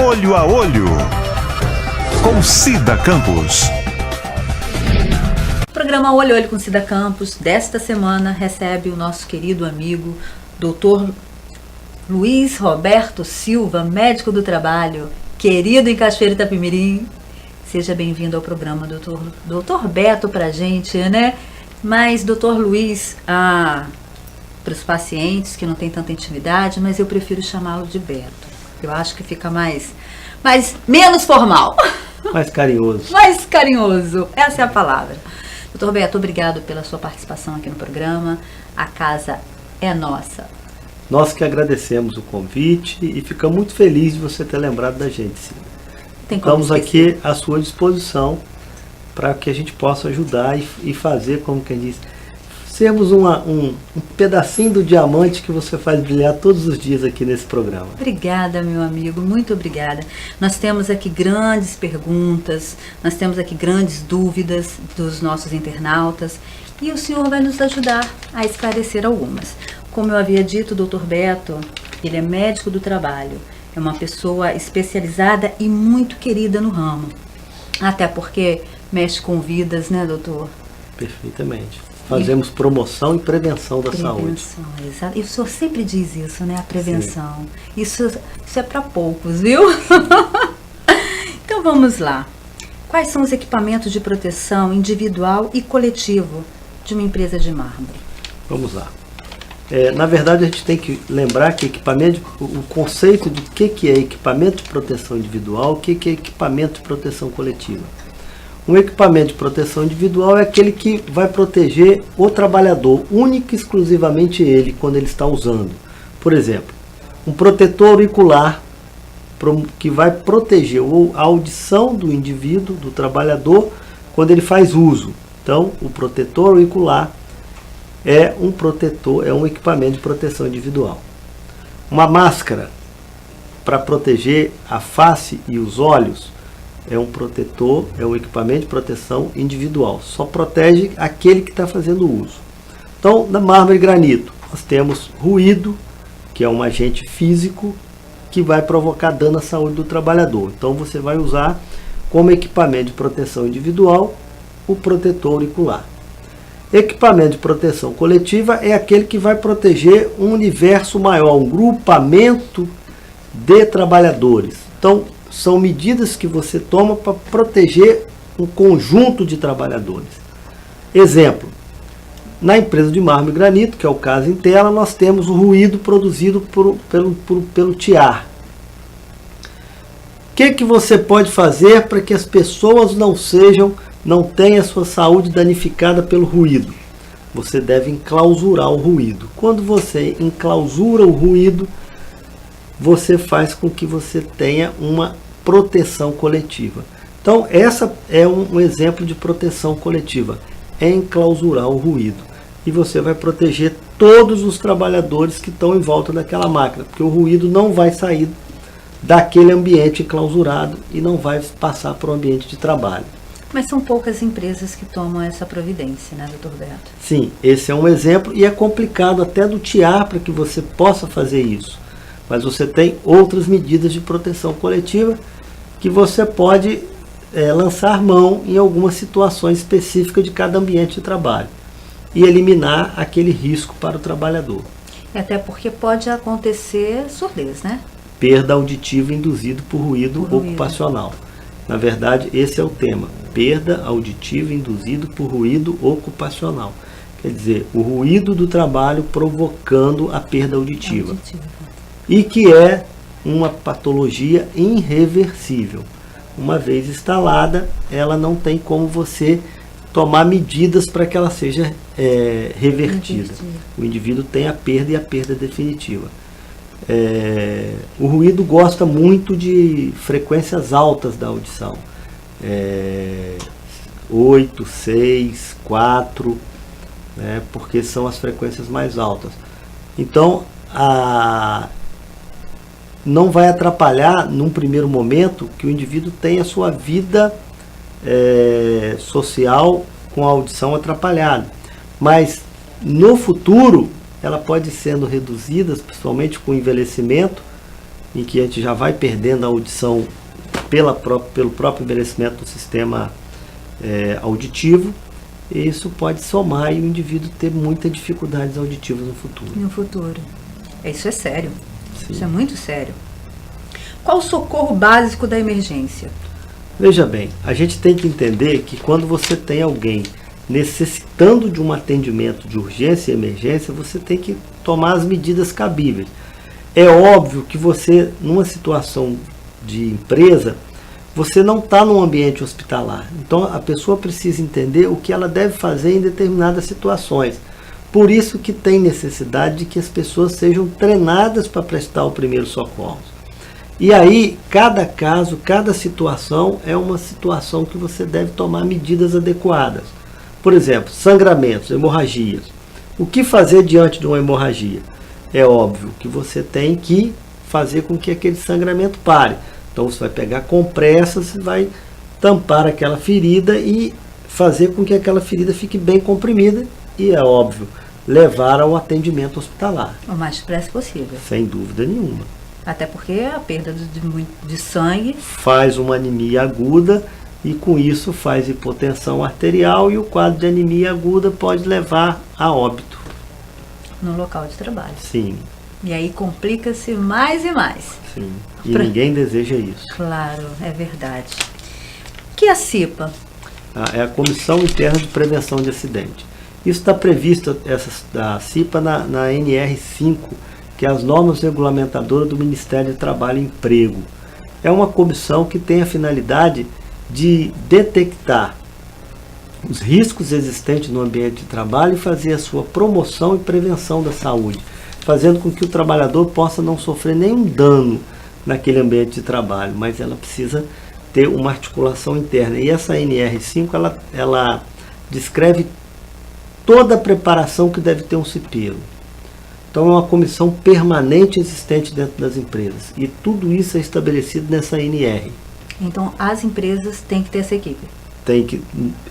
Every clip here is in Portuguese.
Olho a Olho, com Cida Campos. O programa Olho a Olho com Cida Campos desta semana recebe o nosso querido amigo Dr. Luiz Roberto Silva, médico do trabalho, querido em Cachoeira Itapemirim. Seja bem-vindo ao programa, doutor Beto pra gente, né? Mas doutor Luiz, para os pacientes que não têm tanta intimidade, mas eu prefiro chamá-lo de Beto. Eu acho que fica menos formal. Mais carinhoso. Mais carinhoso, essa é a palavra. Doutor Beto, obrigado pela sua participação aqui no programa. A casa é nossa. Nós que agradecemos o convite e ficamos muito felizes de você ter lembrado da gente, Cida. Estamos aqui à sua disposição para que a gente possa ajudar e fazer, como quem diz, sermos um pedacinho do diamante que você faz brilhar todos os dias aqui nesse programa. Obrigada, meu amigo, muito obrigada. Nós temos aqui grandes perguntas, nós temos aqui grandes dúvidas dos nossos internautas e o senhor vai nos ajudar a esclarecer algumas. Como eu havia dito, o doutor Beto, ele é médico do trabalho, é uma pessoa especializada e muito querida no ramo, até porque mexe com vidas, né, doutor? Perfeitamente. Fazemos promoção e prevenção da saúde. Exato. E o senhor sempre diz isso, né? A prevenção. Isso é para poucos, viu? Então vamos lá. Quais são os equipamentos de proteção individual e coletivo de uma empresa de mármore? Vamos lá. Na verdade, a gente tem que lembrar que o conceito de que é equipamento de proteção individual, o que é equipamento de proteção coletiva. Um equipamento de proteção individual é aquele que vai proteger o trabalhador, único e exclusivamente ele, quando ele está usando. Por exemplo, um protetor auricular que vai proteger a audição do indivíduo, do trabalhador, quando ele faz uso. Então, o protetor auricular é um equipamento de proteção individual. Uma máscara para proteger a face e os olhos é um equipamento de proteção individual. Só protege aquele que está fazendo uso. Então, na mármore e granito, nós temos ruído, que é um agente físico que vai provocar dano à saúde do trabalhador. Então, você vai usar como equipamento de proteção individual o protetor auricular. Equipamento de proteção coletiva é aquele que vai proteger um universo maior, um grupamento de trabalhadores. Então, são medidas que você toma para proteger um conjunto de trabalhadores. Exemplo, na empresa de mármore e granito, que é o caso em tela, nós temos o ruído produzido pelo tiar. O que você pode fazer para que as pessoas não tenham a sua saúde danificada pelo ruído? Você deve enclausurar o ruído. Quando você enclausura o ruído, você faz com que você tenha uma proteção coletiva. Então, essa é um exemplo de proteção coletiva, é enclausurar o ruído. E você vai proteger todos os trabalhadores que estão em volta daquela máquina, porque o ruído não vai sair daquele ambiente enclausurado e não vai passar para o ambiente de trabalho. Mas são poucas empresas que tomam essa providência, né, doutor Beto? Sim, esse é um exemplo e é complicado até do tiar para que você possa fazer isso. Mas você tem outras medidas de proteção coletiva que você pode lançar mão em algumas situações específicas de cada ambiente de trabalho e eliminar aquele risco para o trabalhador. Até porque pode acontecer surdez, né? Perda auditiva induzida por ruído ocupacional. Na verdade, esse é o tema. Perda auditiva induzida por ruído ocupacional. Quer dizer, o ruído do trabalho provocando a perda auditiva. E que é uma patologia irreversível. Uma vez instalada, ela não tem como você tomar medidas para que ela seja revertida. O indivíduo tem a perda e a perda definitiva. O ruído gosta muito de frequências altas da audição. 8, 6, 4, né, porque são as frequências mais altas. Então, não vai atrapalhar, num primeiro momento, que o indivíduo tenha a sua vida social com a audição atrapalhada. Mas, no futuro, ela pode ir sendo reduzida, principalmente com o envelhecimento, em que a gente já vai perdendo a audição pelo próprio envelhecimento do sistema auditivo, e isso pode somar e o indivíduo ter muitas dificuldades auditivas no futuro. No futuro. Isso é sério. Sim. Isso é muito sério. Qual o socorro básico da emergência? Veja bem, a gente tem que entender que quando você tem alguém necessitando de um atendimento de urgência e emergência, você tem que tomar as medidas cabíveis. É óbvio que você, numa situação de empresa, você não está num ambiente hospitalar. Então a pessoa precisa entender o que ela deve fazer em determinadas situações. Por isso que tem necessidade de que as pessoas sejam treinadas para prestar o primeiro socorro. E aí, cada caso, cada situação é uma situação que você deve tomar medidas adequadas. Por exemplo, sangramentos, hemorragias. O que fazer diante de uma hemorragia? É óbvio que você tem que fazer com que aquele sangramento pare. Então você vai pegar compressas, vai tampar aquela ferida e fazer com que aquela ferida fique bem comprimida e, é óbvio, levar ao atendimento hospitalar. O mais depressa possível. Sem dúvida nenhuma. Até porque a perda de sangue faz uma anemia aguda e com isso faz hipotensão arterial, e o quadro de anemia aguda pode levar a óbito. No local de trabalho. Sim. E aí complica-se mais e mais. Sim. E ninguém deseja isso. Claro, é verdade. O que é a CIPA? É a Comissão Interna de Prevenção de Acidente. Isso está previsto, a CIPA, na NR5, que é as normas regulamentadoras do Ministério do Trabalho e Emprego. É uma comissão que tem a finalidade de detectar os riscos existentes no ambiente de trabalho e fazer a sua promoção e prevenção da saúde, fazendo com que o trabalhador possa não sofrer nenhum dano naquele ambiente de trabalho, mas ela precisa ter uma articulação interna. E essa NR5, ela descreve toda a preparação que deve ter um cipeiro. Então é uma comissão permanente existente dentro das empresas. E tudo isso é estabelecido nessa NR. Então as empresas têm que ter essa equipe. Tem que,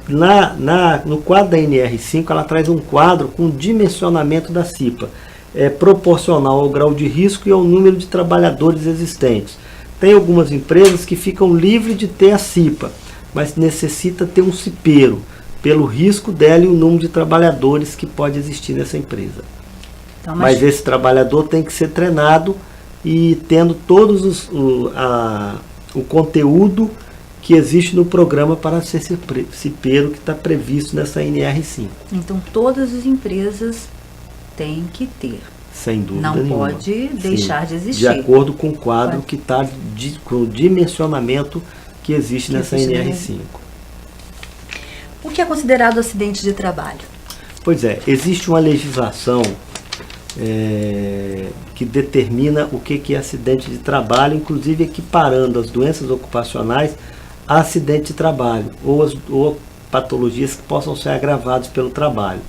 no quadro da NR5, ela traz um quadro com dimensionamento da CIPA. É proporcional ao grau de risco e ao número de trabalhadores existentes. Tem algumas empresas que ficam livres de ter a CIPA, mas necessita ter um cipeiro, pelo risco dela e o número de trabalhadores que pode existir nessa empresa. Então, mas esse trabalhador tem que ser treinado e tendo todos o conteúdo que existe no programa para ser cipeiro, que está previsto nessa NR5. Então todas as empresas têm que ter. Sem dúvida não nenhuma. Pode deixar de existir. De acordo com o quadro que está, com o dimensionamento que existe nessa NR5. O que é considerado acidente de trabalho? Pois é, existe uma legislação que determina o que é acidente de trabalho, inclusive equiparando as doenças ocupacionais a acidente de trabalho ou patologias que possam ser agravadas pelo trabalho.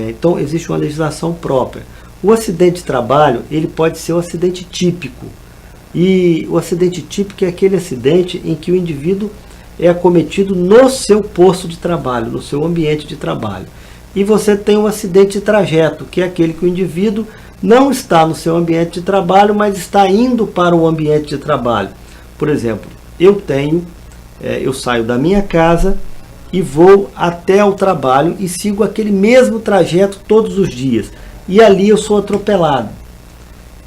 Então existe uma legislação própria. O acidente de trabalho, ele pode ser um acidente típico, e o acidente típico é aquele acidente em que o indivíduo é acometido no seu posto de trabalho, no seu ambiente de trabalho. E você tem um acidente de trajeto, que é aquele que o indivíduo não está no seu ambiente de trabalho, mas está indo para o ambiente de trabalho. Por exemplo, eu saio da minha casa e vou até o trabalho e sigo aquele mesmo trajeto todos os dias. E ali eu sou atropelado.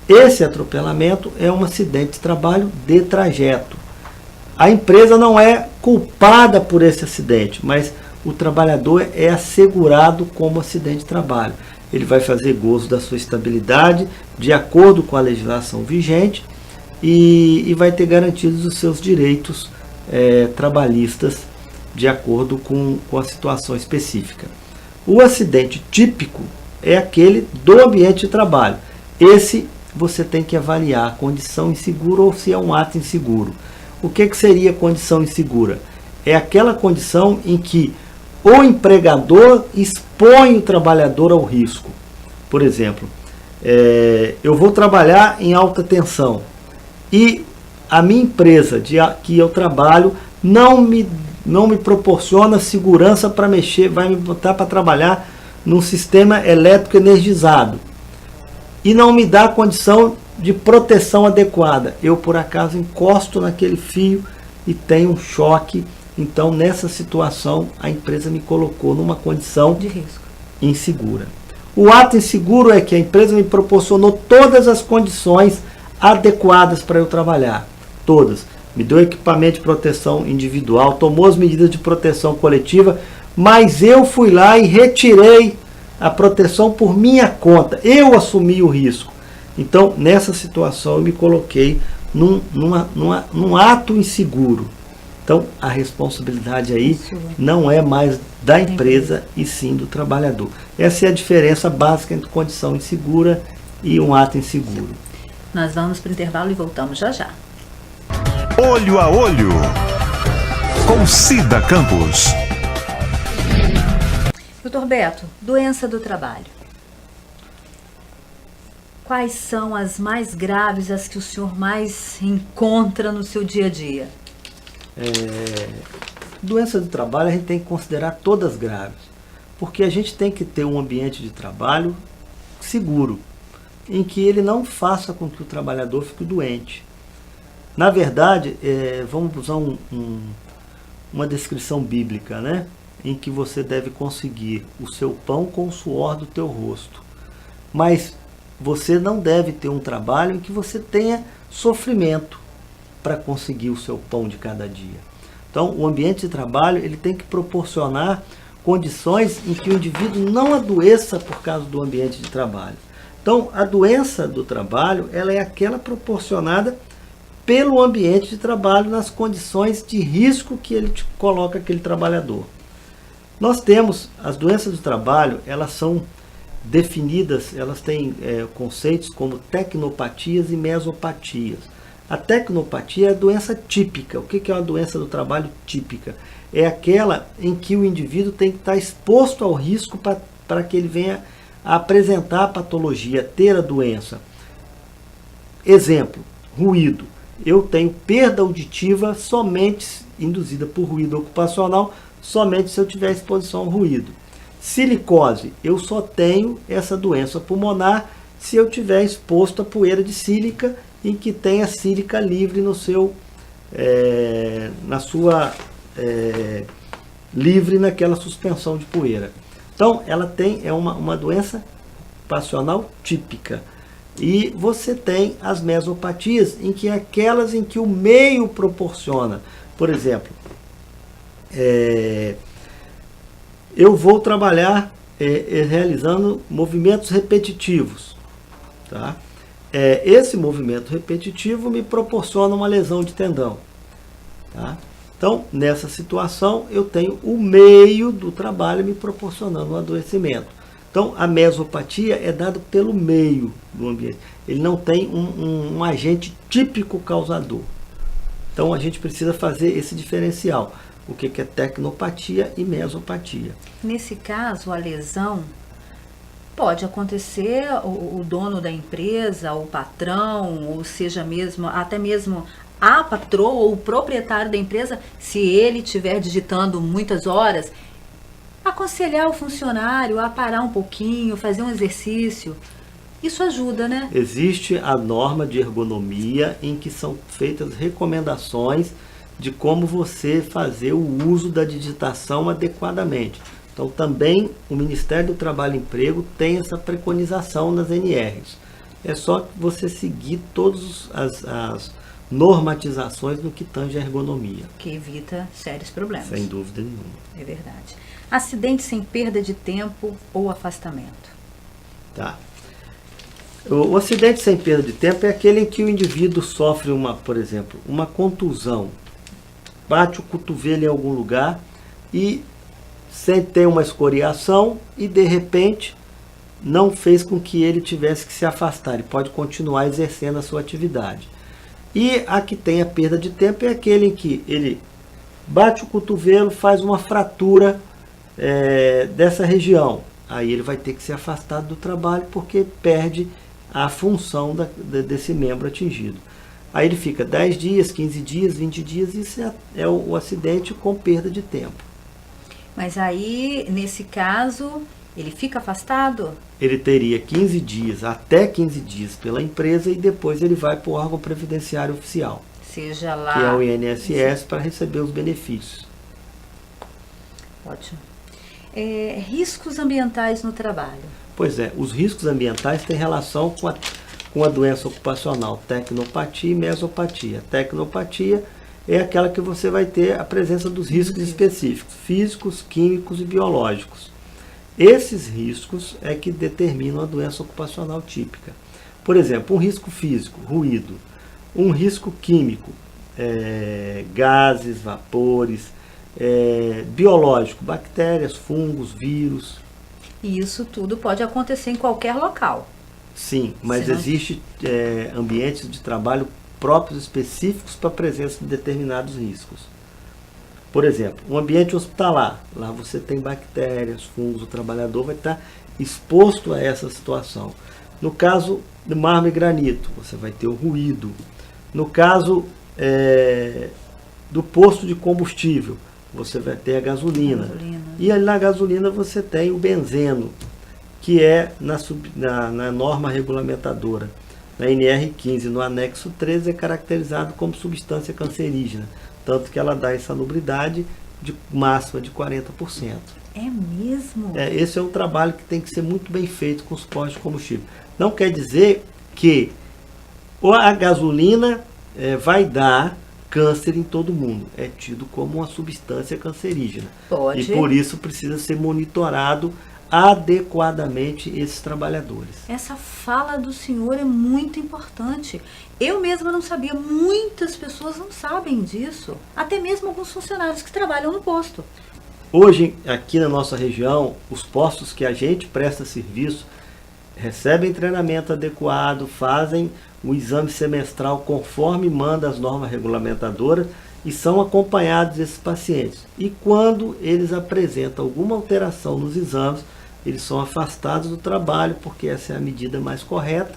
Esse atropelamento é um acidente de trabalho de trajeto. A empresa não é culpada por esse acidente, mas o trabalhador é assegurado como acidente de trabalho. Ele vai fazer gozo da sua estabilidade, de acordo com a legislação vigente, e vai ter garantidos os seus direitos trabalhistas, de acordo com a situação específica. O acidente típico é aquele do ambiente de trabalho. Esse você tem que avaliar a condição insegura ou se é um ato inseguro. O que seria condição insegura? É aquela condição em que o empregador expõe o trabalhador ao risco. Por exemplo, eu vou trabalhar em alta tensão e a minha empresa que eu trabalho não me proporciona segurança para mexer, vai me botar para trabalhar num sistema elétrico energizado e não me dá condição de proteção adequada. Eu, por acaso, encosto naquele fio e tenho um choque. Então, nessa situação, a empresa me colocou numa condição De risco. insegura. O ato inseguro é que a empresa me proporcionou todas as condições adequadas para eu trabalhar. Todas. Me deu equipamento de proteção individual, tomou as medidas de proteção coletiva, mas eu fui lá e retirei a proteção por minha conta. Eu assumi o risco. Então, nessa situação, eu me coloquei num ato inseguro. Então, a responsabilidade aí não é mais da empresa e sim do trabalhador. Essa é a diferença básica entre condição insegura e um ato inseguro. Nós vamos para o intervalo e voltamos já já. Olho a Olho, com Cida Campos. Doutor Beto, doença do trabalho. Quais são as mais graves, as que o senhor mais encontra no seu dia a dia? Doença do trabalho a gente tem que considerar todas graves, porque a gente tem que ter um ambiente de trabalho seguro, em que ele não faça com que o trabalhador fique doente. Na verdade, vamos usar uma descrição bíblica, né? Em que você deve conseguir o seu pão com o suor do teu rosto. Mas você não deve ter um trabalho em que você tenha sofrimento para conseguir o seu pão de cada dia. Então, o ambiente de trabalho ele tem que proporcionar condições em que o indivíduo não adoeça por causa do ambiente de trabalho. Então, a doença do trabalho ela é aquela proporcionada pelo ambiente de trabalho nas condições de risco que ele coloca aquele trabalhador. Nós temos as doenças do trabalho, elas são definidas, elas têm conceitos como tecnopatias e mesopatias. A tecnopatia é a doença típica. O que é uma doença do trabalho típica? É aquela em que o indivíduo tem que estar exposto ao risco para que ele venha a apresentar a patologia, ter a doença. Exemplo, ruído. Eu tenho perda auditiva somente induzida por ruído ocupacional, somente se eu tiver exposição ao ruído. Silicose, eu só tenho essa doença pulmonar se eu tiver exposto a poeira de sílica em que tenha sílica livre no seu, livre naquela suspensão de poeira. Então, ela é uma doença ocupacional típica. E você tem as mesopatias, em que é aquelas em que o meio proporciona. Por exemplo, eu vou trabalhar realizando movimentos repetitivos. Tá? Esse movimento repetitivo me proporciona uma lesão de tendão. Tá? Então, nessa situação, eu tenho o meio do trabalho me proporcionando um adoecimento. Então, a mesopatia é dada pelo meio do ambiente. Ele não tem um agente típico causador. Então, a gente precisa fazer esse diferencial. O que é tecnopatia e mesopatia. Nesse caso, a lesão pode acontecer, o dono da empresa, o patrão, ou seja mesmo, até mesmo a patroa ou o proprietário da empresa, se ele estiver digitando muitas horas, aconselhar o funcionário a parar um pouquinho, fazer um exercício. Isso ajuda, né? Existe a norma de ergonomia em que são feitas recomendações de como você fazer o uso da digitação adequadamente. Então, também o Ministério do Trabalho e Emprego tem essa preconização nas NRs. É só você seguir todas as normatizações no que tange a ergonomia. Que evita sérios problemas. Sem dúvida nenhuma. É verdade. Acidente sem perda de tempo ou afastamento. Tá. O acidente sem perda de tempo é aquele em que o indivíduo sofre por exemplo, uma contusão. Bate o cotovelo em algum lugar e sem ter uma escoriação e de repente não fez com que ele tivesse que se afastar. Ele pode continuar exercendo a sua atividade. E a que tem a perda de tempo é aquele em que ele bate o cotovelo, faz uma fratura dessa região. Aí ele vai ter que ser afastado do trabalho porque perde a função desse membro atingido. Aí ele fica 10 dias, 15 dias, 20 dias, isso é o acidente com perda de tempo. Mas aí, nesse caso, Ele fica afastado? Ele teria 15 dias, até 15 dias pela empresa e depois ele vai para o órgão previdenciário oficial, Seja lá... que é o INSS, para receber os benefícios. Ótimo. Riscos ambientais no trabalho. Pois é, os riscos ambientais têm relação com a doença ocupacional, tecnopatia e mesopatia. Tecnopatia é aquela que você vai ter a presença dos riscos específicos, físicos, químicos e biológicos. Esses riscos é que determinam a doença ocupacional típica. Por exemplo, um risco físico, ruído. Um risco químico, gases, vapores. Biológico, bactérias, fungos, vírus. E isso tudo pode acontecer em qualquer local. Sim, mas Certo. existe ambientes de trabalho próprios específicos para a presença de determinados riscos. Por exemplo, um ambiente hospitalar, lá você tem bactérias, fungos, o trabalhador vai estar exposto a essa situação. No caso do mármore e granito, você vai ter o ruído. No caso do posto de combustível, você vai ter a gasolina. E ali na gasolina você tem o benzeno, que é na norma regulamentadora. Na NR15, no anexo 13, é caracterizado como substância cancerígena, tanto que ela dá insalubridade de máxima de 40%. É mesmo? Esse é um trabalho que tem que ser muito bem feito com os postos de combustível. Não quer dizer que a gasolina vai dar câncer em todo mundo. É tido como uma substância cancerígena. Pode. E por isso precisa ser monitorado adequadamente esses trabalhadores. Essa fala do senhor é muito importante. Eu mesma não sabia, muitas pessoas não sabem disso. Até mesmo alguns funcionários que trabalham no posto. Hoje, aqui na nossa região, os postos que a gente presta serviço recebem treinamento adequado, fazem o exame semestral conforme manda as normas regulamentadoras e são acompanhados esses pacientes. E quando eles apresentam alguma alteração nos exames, eles são afastados do trabalho, porque essa é a medida mais correta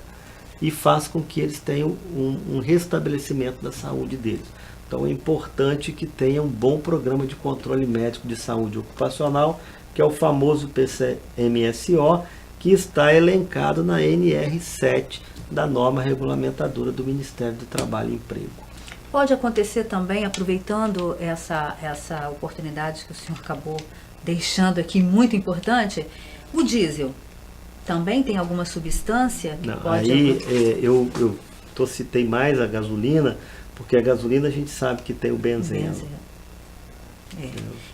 e faz com que eles tenham um restabelecimento da saúde deles. Então é importante que tenha um bom programa de controle médico de saúde ocupacional, que é o famoso PCMSO, que está elencado na NR7 da norma regulamentadora do Ministério do Trabalho e Emprego. Pode acontecer também, aproveitando essa oportunidade que o senhor acabou deixando aqui, muito importante, o diesel também tem alguma substância que Não, pode... aí eu citei mais a gasolina, porque a gasolina a gente sabe que tem o benzeno.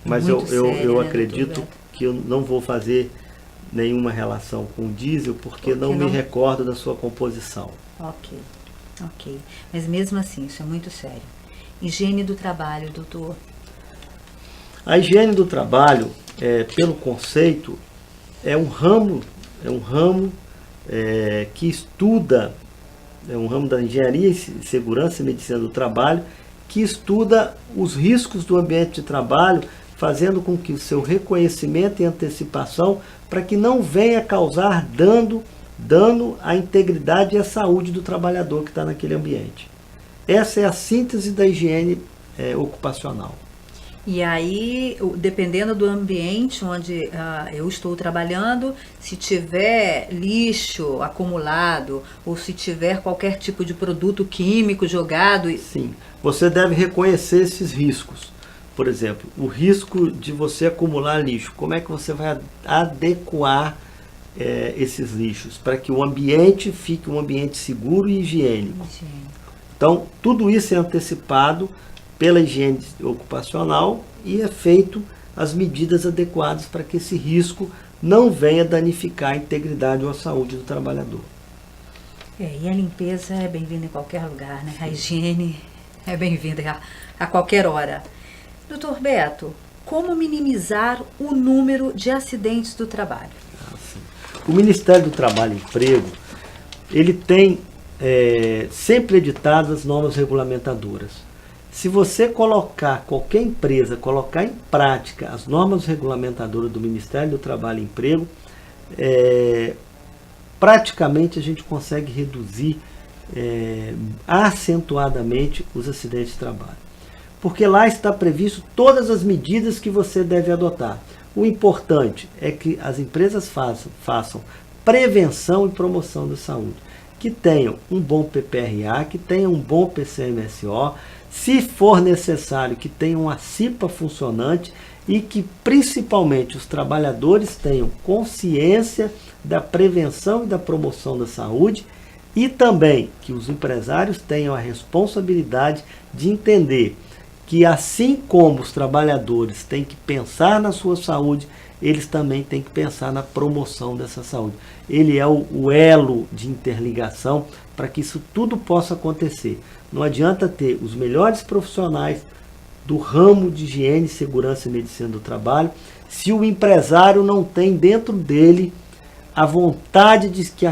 Mas muito sério, eu né, acredito doutor Beto? que eu não vou fazer nenhuma relação com o diesel, porque não me recordo da sua composição. Ok. Mas mesmo assim, isso é muito sério. Higiene do trabalho, doutor. A higiene do trabalho, pelo conceito, é um ramo que estuda, é um ramo da engenharia e segurança e medicina do trabalho, que estuda os riscos do ambiente de trabalho, fazendo com que o seu reconhecimento e antecipação, para que não venha causar dano à integridade e à saúde do trabalhador que está naquele ambiente. Essa é a síntese da higiene ocupacional. E aí, dependendo do ambiente onde eu estou trabalhando, se tiver lixo acumulado ou se tiver qualquer tipo de produto químico jogado... Sim, você deve reconhecer esses riscos. Por exemplo, o risco de você acumular lixo. Como é que você vai adequar esses lixos para que o ambiente fique um ambiente seguro e higiênico? Então, tudo isso é antecipado pela higiene ocupacional e é feito as medidas adequadas para que esse risco não venha danificar a integridade ou a saúde do trabalhador. E a limpeza é bem-vinda em qualquer lugar, né? A higiene é bem-vinda a qualquer hora. Doutor Beto, como minimizar o número de acidentes do trabalho? O Ministério do Trabalho e Emprego, ele tem sempre editado as normas regulamentadoras. Se você qualquer empresa colocar em prática as normas regulamentadoras do Ministério do Trabalho e Emprego, praticamente a gente consegue reduzir acentuadamente os acidentes de trabalho. Porque lá está previsto todas as medidas que você deve adotar. O importante é que as empresas façam prevenção e promoção da saúde, que tenham um bom PPRA, que tenham um bom PCMSO, se for necessário que tenham uma CIPA funcionante e que principalmente os trabalhadores tenham consciência da prevenção e da promoção da saúde e também que os empresários tenham a responsabilidade de entender que assim como os trabalhadores têm que pensar na sua saúde, eles também têm que pensar na promoção dessa saúde. Ele é o elo de interligação para que isso tudo possa acontecer. Não adianta ter os melhores profissionais do ramo de higiene, segurança e medicina do trabalho, se o empresário não tem dentro dele a vontade de que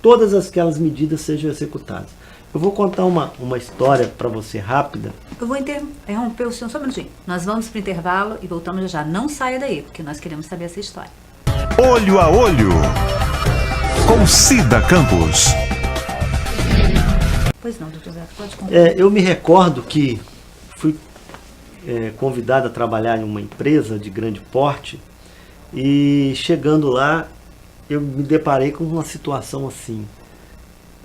todas aquelas medidas sejam executadas. Eu vou contar uma história para você rápida. Eu vou interromper o senhor só um minutinho. Nós vamos para o intervalo e voltamos já. Não saia daí, porque nós queremos saber essa história. Olho a Olho, com Cida Campos. Pois não, doutor Zé, pode contar. Eu me recordo que fui convidado a trabalhar em uma empresa de grande porte e chegando lá eu me deparei com uma situação assim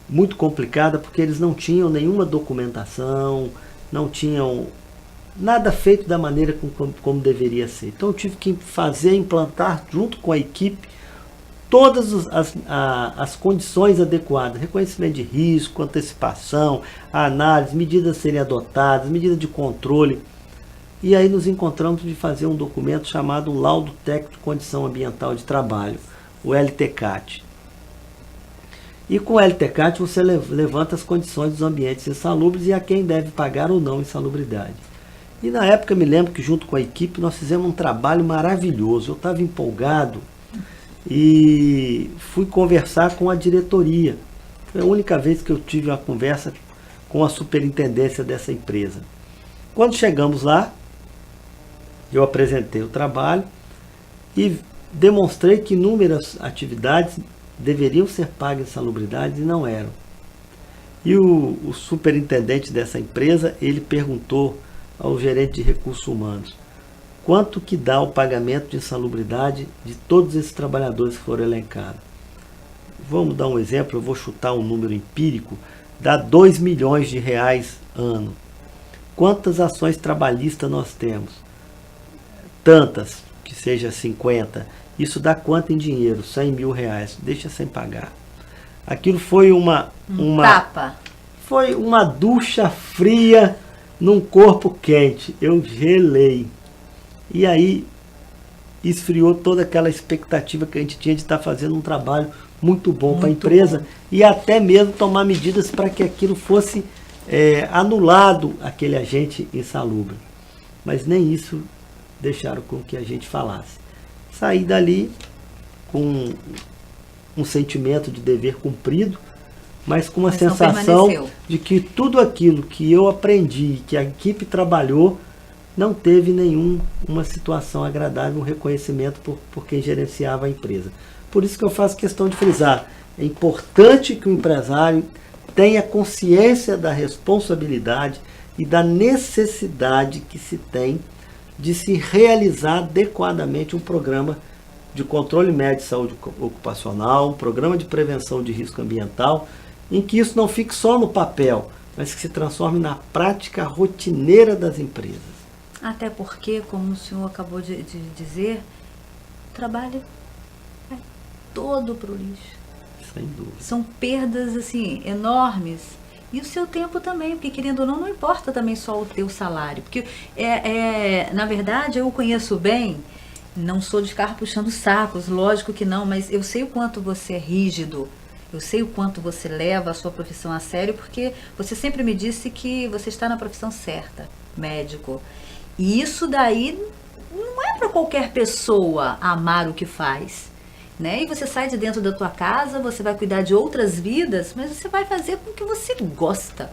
muito complicada, porque eles não tinham nenhuma documentação, não tinham nada feito da maneira como deveria ser. Então eu tive que implantar junto com a equipe todas as condições adequadas, reconhecimento de risco, antecipação, análise, medidas a serem adotadas, medidas de controle. E aí nos encontramos de fazer um documento chamado Laudo Técnico de Condição Ambiental de Trabalho, o LTCAT. E com o LTCAT você levanta as condições dos ambientes insalubres e a quem deve pagar ou não insalubridade. E na época me lembro que junto com a equipe nós fizemos um trabalho maravilhoso. Eu estava empolgado e fui conversar com a diretoria. Foi a única vez que eu tive uma conversa com a superintendência dessa empresa. Quando chegamos lá, eu apresentei o trabalho e demonstrei que inúmeras atividades deveriam ser pagas em insalubridade e não eram. E o superintendente dessa empresa, ele perguntou ao gerente de recursos humanos quanto que dá o pagamento de insalubridade de todos esses trabalhadores que foram elencados. Vamos dar um exemplo, eu vou chutar um número empírico, dá 2 milhões de reais ano. Quantas ações trabalhistas nós temos? Tantas, que seja 50. Isso dá quanto em dinheiro? 100 mil reais. Deixa sem pagar. Aquilo foi tapa. Foi uma ducha fria num corpo quente. Eu gelei. E aí esfriou toda aquela expectativa que a gente tinha de estar fazendo um trabalho muito bom para a empresa e até mesmo tomar medidas para que aquilo fosse anulado, aquele agente insalubre. Mas nem isso deixaram com que a gente falasse. Saí dali com um sentimento de dever cumprido, mas com uma sensação de que tudo aquilo que eu aprendi, que a equipe trabalhou, não teve nenhuma situação agradável, um reconhecimento por quem gerenciava a empresa. Por isso que eu faço questão de frisar, é importante que o empresário tenha consciência da responsabilidade e da necessidade que se tem de se realizar adequadamente um programa de controle médio de saúde ocupacional, um programa de prevenção de risco ambiental, em que isso não fique só no papel, mas que se transforme na prática rotineira das empresas. Até porque, como o senhor acabou de dizer, o trabalho é todo para o lixo. Sem dúvida. São perdas assim enormes. E o seu tempo também, porque querendo ou não, não importa também só o teu salário. Porque, na verdade, eu o conheço bem, não sou de ficar puxando sacos, lógico que não, mas eu sei o quanto você é rígido, eu sei o quanto você leva a sua profissão a sério, porque você sempre me disse que você está na profissão certa, médico. E isso daí não é para qualquer pessoa amar o que faz. Né? E você sai de dentro da tua casa, você vai cuidar de outras vidas, mas você vai fazer com o que você gosta.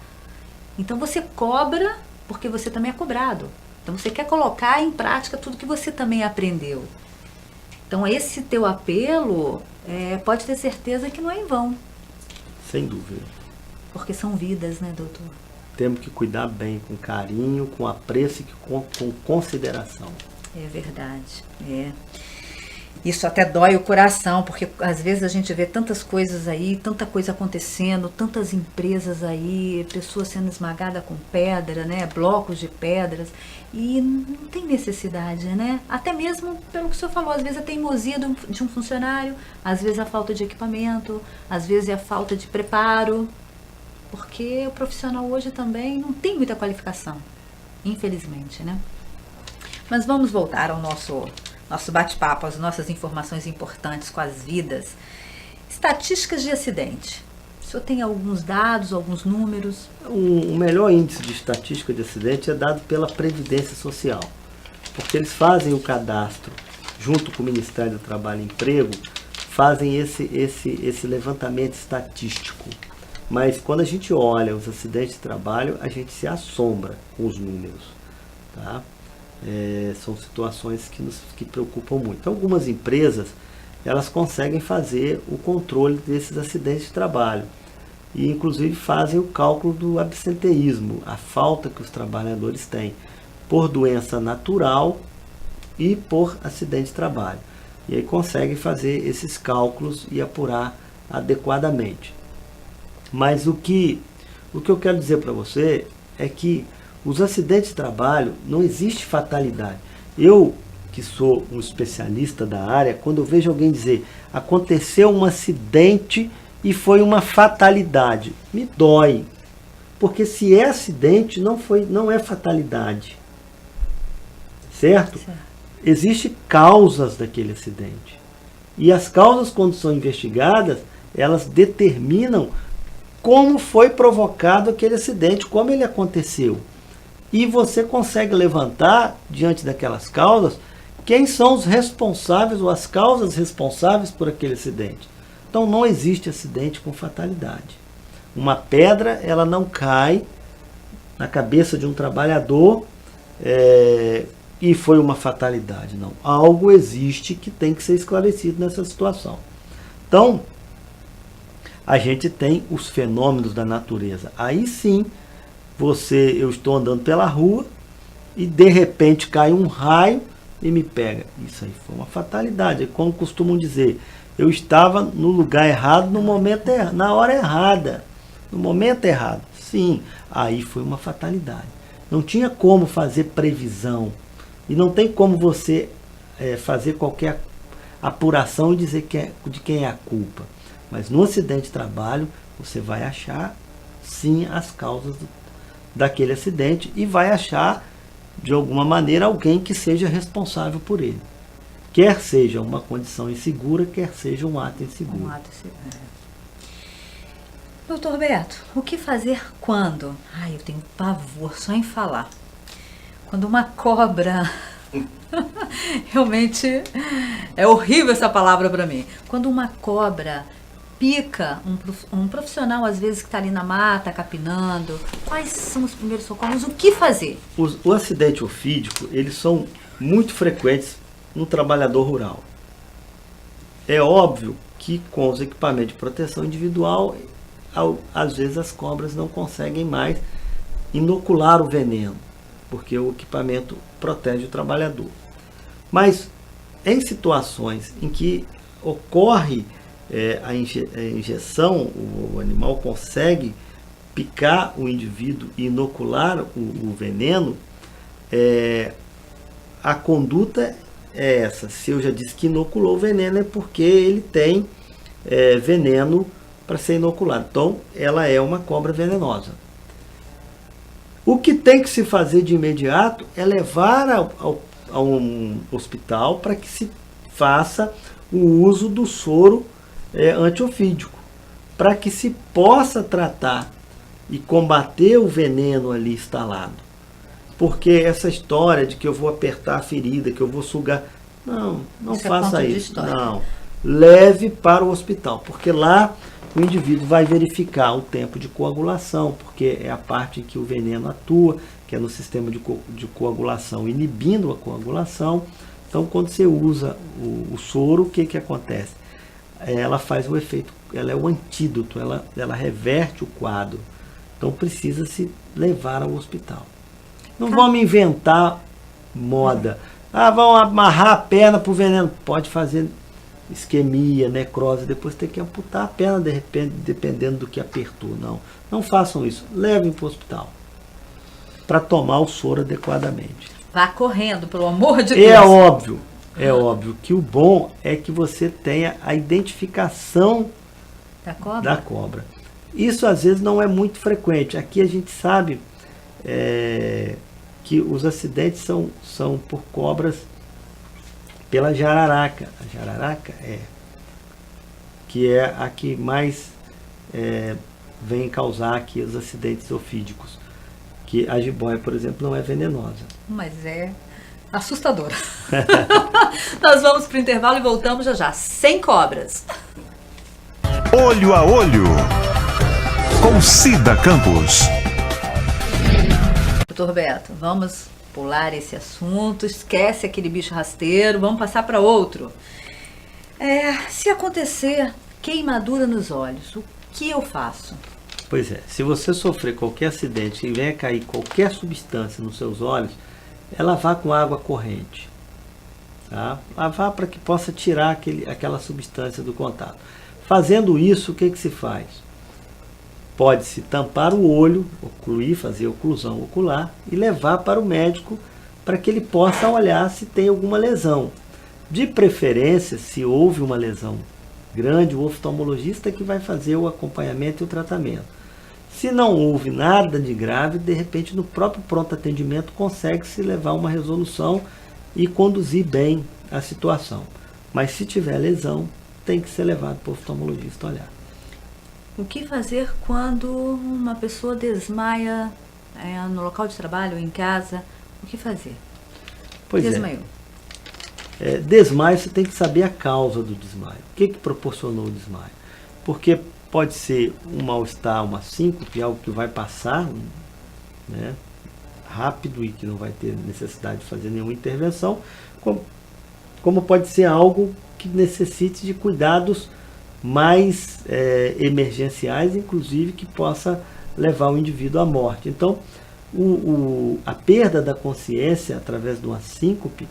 Então você cobra porque você também é cobrado. Então você quer colocar em prática tudo que você também aprendeu. Então esse teu apelo, pode ter certeza que não é em vão. Sem dúvida. Porque são vidas, né, doutor? Temos que cuidar bem, com carinho, com apreço e com consideração. É verdade, Isso até dói o coração, porque às vezes a gente vê tantas coisas aí, tanta coisa acontecendo, tantas empresas aí, pessoas sendo esmagadas com pedra, né? Blocos de pedras, e não tem necessidade, né? Até mesmo pelo que o senhor falou, às vezes a teimosia de um funcionário, às vezes a falta de equipamento, às vezes a falta de preparo, porque o profissional hoje também não tem muita qualificação, infelizmente, né? Mas vamos voltar ao nosso bate-papo, as nossas informações importantes com as vidas. Estatísticas de acidente. O senhor tem alguns dados, alguns números? O melhor índice de estatística de acidente é dado pela Previdência Social, porque eles fazem o cadastro, junto com o Ministério do Trabalho e Emprego, fazem esse levantamento estatístico. Mas quando a gente olha os acidentes de trabalho, a gente se assombra com os números, tá? São situações que preocupam muito. Então, algumas empresas, elas conseguem fazer o controle desses acidentes de trabalho e inclusive fazem o cálculo do absenteísmo, a falta que os trabalhadores têm por doença natural e por acidente de trabalho. E aí conseguem fazer esses cálculos e apurar adequadamente. Mas o que eu quero dizer para você é que os acidentes de trabalho, não existe fatalidade. Eu, que sou um especialista da área, quando eu vejo alguém dizer aconteceu um acidente e foi uma fatalidade, me dói. Porque se é acidente, não é fatalidade. Certo? Existem causas daquele acidente. E as causas, quando são investigadas, elas determinam como foi provocado aquele acidente, como ele aconteceu. E você consegue levantar, diante daquelas causas, quem são os responsáveis ou as causas responsáveis por aquele acidente. Então não existe acidente com fatalidade. Uma pedra, ela não cai na cabeça de um trabalhador e foi uma fatalidade. Não. Algo existe que tem que ser esclarecido nessa situação. Então, a gente tem os fenômenos da natureza. Aí sim, eu estou andando pela rua e de repente cai um raio e me pega. Isso aí foi uma fatalidade. Como costumam dizer, eu estava no lugar errado, no momento errado, na hora errada, no momento errado. Sim, aí foi uma fatalidade. Não tinha como fazer previsão e não tem como você fazer qualquer apuração e dizer de quem é a culpa. Mas no acidente de trabalho você vai achar sim as causas daquele acidente e vai achar de alguma maneira alguém que seja responsável por ele. Quer seja uma condição insegura, quer seja um ato inseguro. Um ato inseguro. Doutor Beto, o que fazer quando? Ai, eu tenho pavor só em falar. Quando uma cobra... Realmente é horrível essa palavra para mim. Quando uma cobra pica um profissional, às vezes, que está ali na mata, capinando, quais são os primeiros socorros? O que fazer? O acidente ofídico, eles são muito frequentes no trabalhador rural. É óbvio que com os equipamentos de proteção individual, às vezes as cobras não conseguem mais inocular o veneno, porque o equipamento protege o trabalhador. Mas em situações em que ocorre a injeção, o animal consegue picar o indivíduo e inocular o veneno, a conduta é essa. Se eu já disse que inoculou o veneno, é porque ele tem veneno para ser inoculado. Então, ela é uma cobra venenosa. O que tem que se fazer de imediato é levar a um hospital para que se faça o uso do soro antiofídico, para que se possa tratar e combater o veneno ali instalado. Porque essa história de que eu vou apertar a ferida, que eu vou sugar, não faça isso. Não, leve para o hospital, porque lá o indivíduo vai verificar o tempo de coagulação, porque é a parte em que o veneno atua, que é no sistema de coagulação, inibindo a coagulação. Então, quando você usa o soro, o que acontece? Ela faz o efeito, ela é o antídoto, ela reverte o quadro. Então, precisa se levar ao hospital. Não vamos inventar moda. Ah, vão amarrar a perna para o veneno. Pode fazer isquemia, necrose, depois ter que amputar a perna, de repente, dependendo do que apertou. Não, não façam isso. Levem para o hospital para tomar o soro adequadamente. Vá correndo, pelo amor de Deus. É óbvio que o bom é que você tenha a identificação da cobra. Isso às vezes não é muito frequente. Aqui a gente sabe que os acidentes são por cobras pela jararaca. A jararaca que é a que mais vem causar aqui os acidentes ofídicos. Que a jiboia, por exemplo, não é venenosa. Mas é assustadora. Nós vamos para o intervalo e voltamos já já. Sem cobras. Olho a Olho, com Cida Campos. Doutor Beto, vamos pular esse assunto, esquece aquele bicho rasteiro, vamos passar para outro. Se acontecer queimadura nos olhos, o que eu faço? Pois é, se você sofrer qualquer acidente e venha cair qualquer substância nos seus olhos, é lavar com água corrente. Tá? Lavar para que possa tirar aquela substância do contato. Fazendo isso, o que se faz? Pode-se tampar o olho, fazer oclusão ocular e levar para o médico para que ele possa olhar se tem alguma lesão. De preferência, se houve uma lesão grande, o oftalmologista que vai fazer o acompanhamento e o tratamento. Se não houve nada de grave, de repente no próprio pronto atendimento consegue-se levar uma resolução e conduzir bem a situação. Mas se tiver lesão, tem que ser levado para o oftalmologista olhar. O que fazer quando uma pessoa desmaia no local de trabalho ou em casa? O que fazer? Pois Desmaiou. Desmaio, você tem que saber a causa do desmaio. O que proporcionou o desmaio? Porque pode ser um mal-estar, uma síncope, algo que vai passar, né, rápido e que não vai ter necessidade de fazer nenhuma intervenção, como pode ser algo que necessite de cuidados mais emergenciais, inclusive que possa levar o indivíduo à morte. Então, a perda da consciência através de uma síncope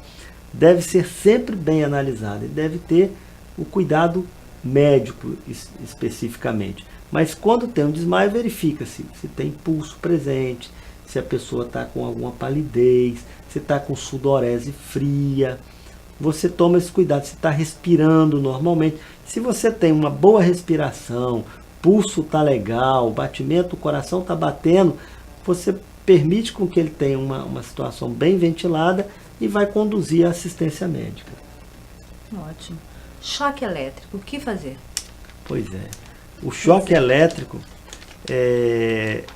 deve ser sempre bem analisada e deve ter o cuidado médico especificamente. Mas quando tem um desmaio, verifica-se se tem pulso presente, se a pessoa está com alguma palidez, se está com sudorese fria. Você toma esse cuidado, se está respirando normalmente. Se você tem uma boa respiração, pulso está legal, batimento do coração está batendo, você permite com que ele tenha uma situação bem ventilada e vai conduzir a assistência médica. Ótimo. Choque elétrico, o que fazer? Pois é. O choque elétrico,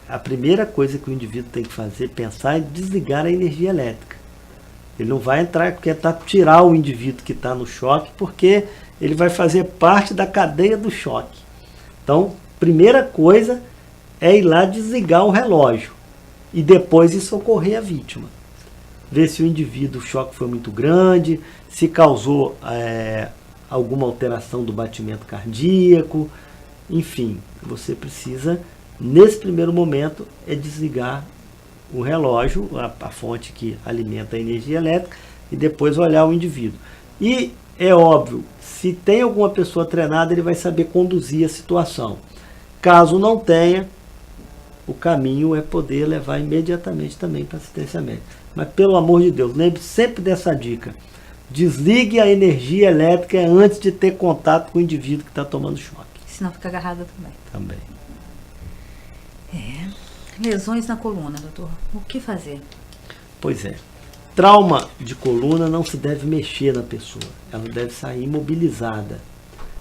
a primeira coisa que o indivíduo tem que fazer, pensar, é desligar a energia elétrica. Ele não vai entrar, tentar tirar o indivíduo que está no choque, porque ele vai fazer parte da cadeia do choque. Então, primeira coisa é ir lá desligar o relógio e depois ir socorrer a vítima. Ver se o choque foi muito grande, se causou alguma alteração do batimento cardíaco, enfim, você precisa, nesse primeiro momento, desligar o relógio, a fonte que alimenta a energia elétrica, e depois olhar o indivíduo. E é óbvio, se tem alguma pessoa treinada, ele vai saber conduzir a situação. Caso não tenha, o caminho é poder levar imediatamente também para assistência médica. Mas pelo amor de Deus, lembre sempre dessa dica. Desligue a energia elétrica antes de ter contato com o indivíduo que está tomando choque. Senão fica agarrada também. Lesões na coluna, doutor. O que fazer? Pois é. Trauma de coluna não se deve mexer na pessoa. Ela deve sair imobilizada.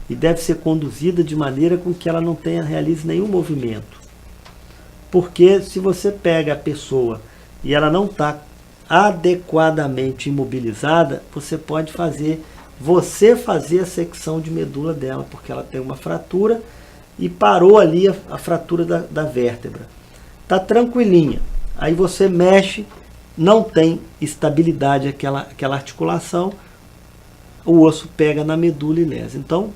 E deve ser conduzida de maneira com que ela não realize nenhum movimento. Porque se você pega a pessoa e ela não está adequadamente imobilizada, você pode fazer a secção de medula dela, porque ela tem uma fratura e parou ali a fratura da vértebra. Está tranquilinha. Aí você mexe, não tem estabilidade aquela articulação, o osso pega na medula e lesa. Então,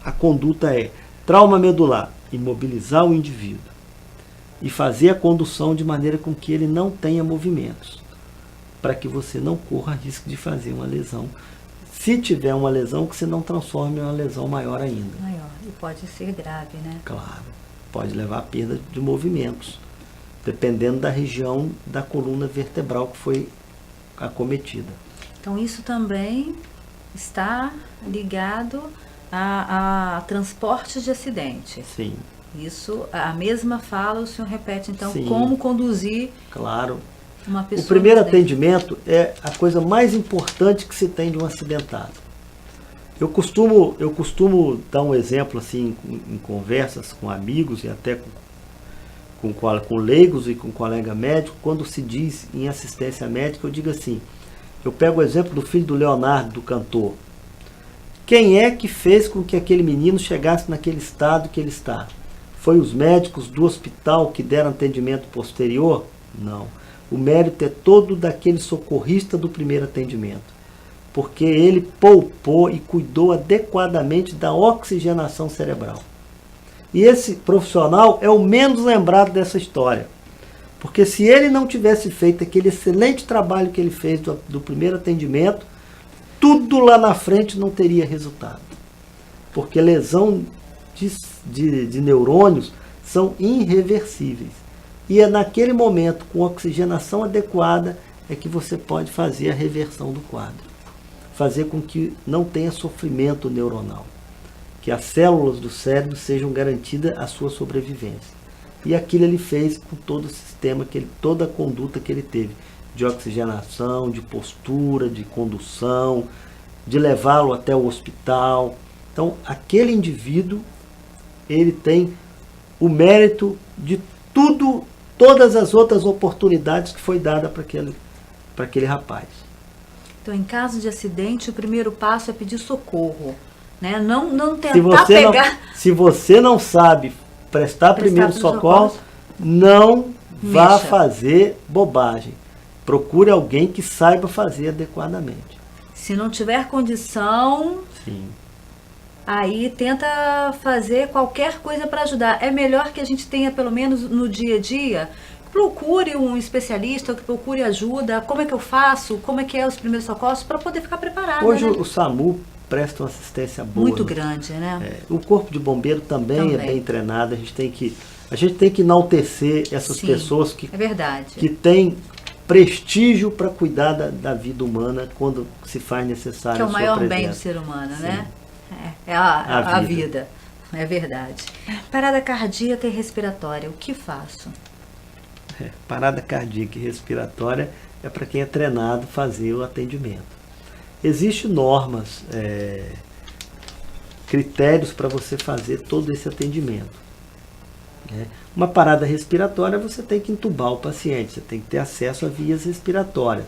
a conduta é trauma medular, imobilizar o indivíduo e fazer a condução de maneira com que ele não tenha movimentos. para que você não corra risco de fazer uma lesão. Se tiver uma lesão, que você não transforme em uma lesão maior ainda. Maior, e pode ser grave, né? Claro, pode levar à perda de movimentos, dependendo da região da coluna vertebral que foi acometida. Então isso também está ligado a transportes de acidente. Sim. Isso, a mesma fala, o senhor repete então, Sim. como conduzir Claro. uma pessoa. O primeiro no acidente. atendimento é a coisa mais importante que se tem de um acidentado. Eu costumo dar um exemplo assim em conversas com amigos e até com leigos e com colega médico. Quando se diz em assistência médica, eu digo assim, eu pego o exemplo do filho do Leonardo, do cantor. Quem é que fez com que aquele menino chegasse naquele estado que ele está? Foi os médicos do hospital que deram atendimento posterior? Não. O mérito é todo daquele socorrista do primeiro atendimento. Porque ele poupou e cuidou adequadamente da oxigenação cerebral. E esse profissional é o menos lembrado dessa história. Porque se ele não tivesse feito aquele excelente trabalho que ele fez do primeiro atendimento, tudo lá na frente não teria resultado. Porque lesão de neurônios são irreversíveis. E é naquele momento, com oxigenação adequada, é que você pode fazer a reversão do quadro. Fazer com que não tenha sofrimento neuronal. Que as células do cérebro sejam garantidas a sua sobrevivência. E aquilo ele fez com todo o sistema, toda a conduta que ele teve. De oxigenação, de postura, de condução, de levá-lo até o hospital. Então, aquele indivíduo, ele tem o mérito de todas as outras oportunidades que foi dada para aquele rapaz. Então, em caso de acidente, o primeiro passo é pedir socorro, né? Não tentar pegar... Se você não sabe prestar primeiro socorro, não vá fazer bobagem. Procure alguém que saiba fazer adequadamente. Se não tiver condição, sim, aí tenta fazer qualquer coisa para ajudar. É melhor que a gente tenha, pelo menos no dia a dia, procure um especialista, que procure ajuda. Como é que eu faço? Como é que é os primeiros socorros? Para poder ficar preparado. Hoje, né? O SAMU presta uma assistência boa. Muito grande, né? O corpo de bombeiro também é bem treinado. A gente tem que enaltecer essas pessoas que têm prestígio para cuidar da vida humana quando se faz necessário. Que é o maior presença. bem do ser humano, sim, né? É a vida. É verdade. Parada cardíaca e respiratória, o que faço? Parada cardíaca e respiratória é para quem é treinado fazer o atendimento. Existem normas, critérios para você fazer todo esse atendimento. Uma parada respiratória, você tem que entubar o paciente, você tem que ter acesso a vias respiratórias.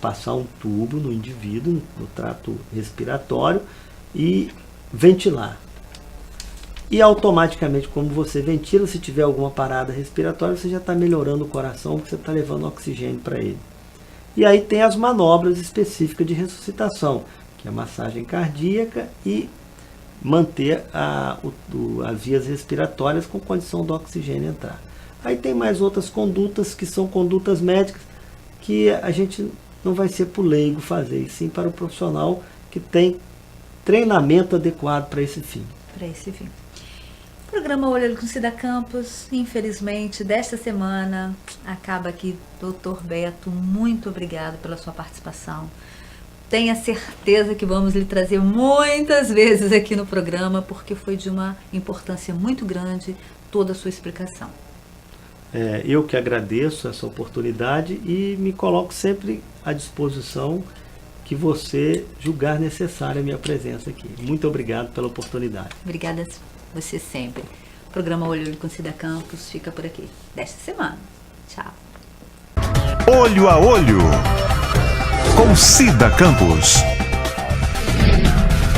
Passar um tubo no indivíduo, no trato respiratório e ventilar. E automaticamente, como você ventila, se tiver alguma parada respiratória, você já está melhorando o coração, porque você está levando oxigênio para ele. E aí tem as manobras específicas de ressuscitação, que é a massagem cardíaca e manter as vias respiratórias com condição do oxigênio entrar. Aí tem mais outras condutas, que são condutas médicas, que a gente não vai ser para o leigo fazer, e sim para o profissional que tem treinamento adequado para esse fim. Para esse fim. O programa Olho com Cida Campos, infelizmente, desta semana, acaba aqui. Dr. Beto, muito obrigado pela sua participação. Tenha certeza que vamos lhe trazer muitas vezes aqui no programa, porque foi de uma importância muito grande toda a sua explicação. Eu que agradeço essa oportunidade e me coloco sempre à disposição que você julgar necessária a minha presença aqui. Muito obrigado pela oportunidade. Obrigada a você sempre. O programa Olho com Cida Campos fica por aqui desta semana. Tchau. Olho a Olho, com Cida Campos.